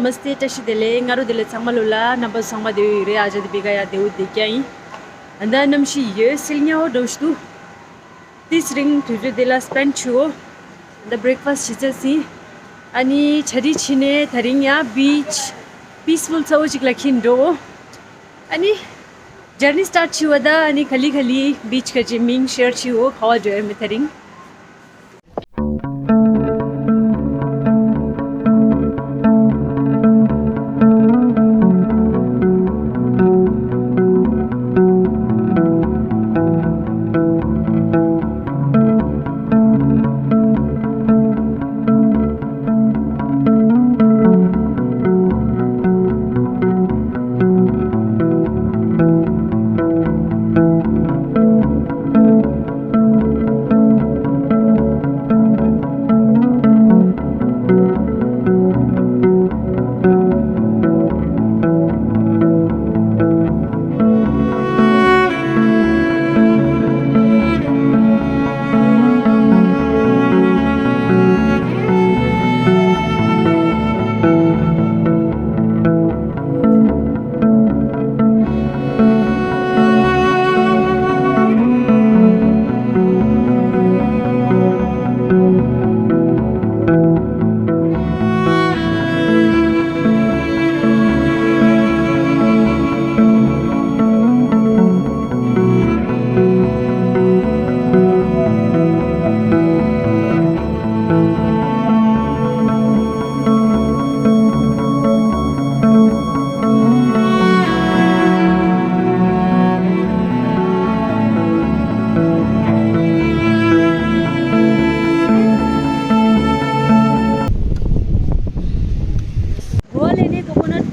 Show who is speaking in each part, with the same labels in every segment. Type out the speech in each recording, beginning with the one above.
Speaker 1: नमस्ते टशी दिले ngaru दिले sammalula namba sangma de re aja de biga ya de de kyai anda namshi ye silnya o dostu this ring to de la spend chuo the breakfast chisi ani chari chine tharing ya beach peaceful sawjik lakhin do ani journey start chuo da ani khali khali beach ka jimming share chuo khawa jo me tharing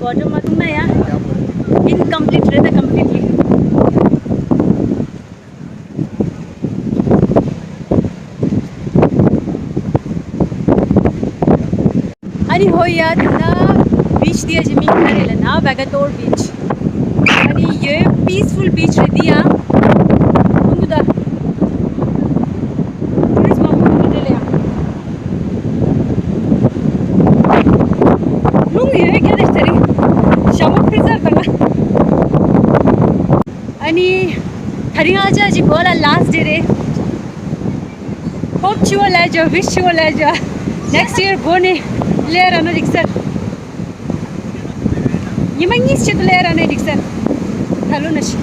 Speaker 1: bottom matuna ya incomplete rehta completely ani ho ya na beach dia jimi kharela na Vagator beach ani ye peaceful beach re dia undu da tourist ma ko le ya lung ye kya deshtari shamuk freezer bana ani thari aja ji bola last day re hope chuo la jo wish chuo la jo next year bone layer ana diksan yimangis chit layer ana diksan halo nashi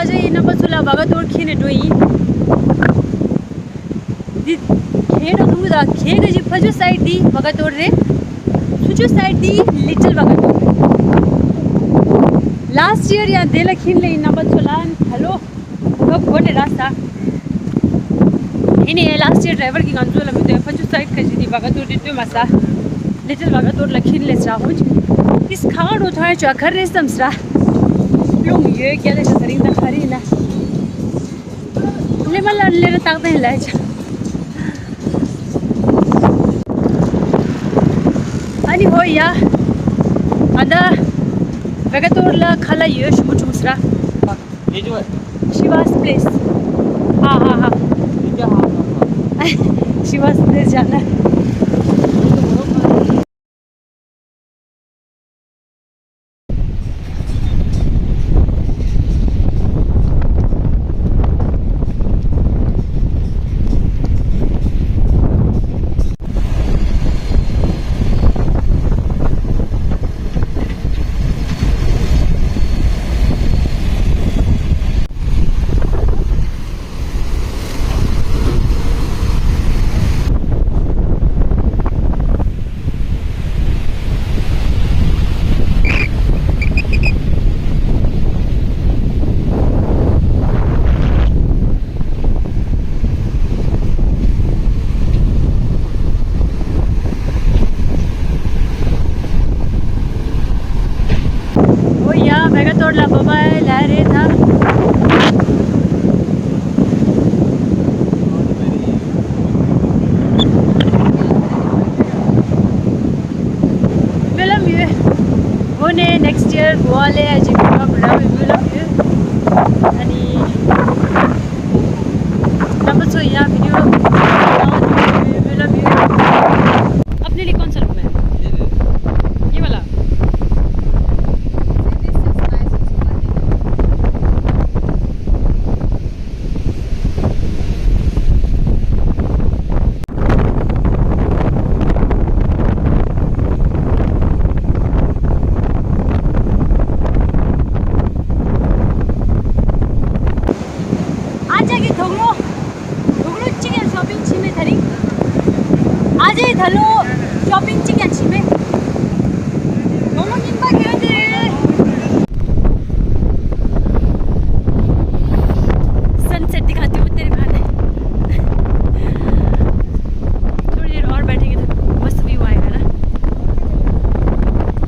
Speaker 1: आज number सोला Vagator खेने डोई दी खेनो दूदा खेगा जी फजो side दी Vagator रे सुजो side दी little Vagator last year या देला खिन ले number सोला hello कब बोले रास्ता इन्हें लास्ट ईयर ड्राइवर की गंजो लगे तो फजो साइड खजी दी Vagator रे मसा लिटिल Vagator लखिन ले स्रा हो इस खाड़ उठाए जो घर रे समसरा लोग ये क्या ले सरिंग दा खरी ना ले मला ले ताकते हैं लाइच ani ho ya ada Vagator la khala ye shumu chumsra
Speaker 2: ये जो है
Speaker 1: Shiva's place हाँ हाँ हाँ
Speaker 2: ये क्या हाथ है
Speaker 1: Shiva's place जाना है Vagator la baba la रहे था film ये होने next year वाले अजीब का बड़ा film ये अनि नंबर सो या वीडियो film ये अपने लिए कौन सा रूम है ये वाला धलो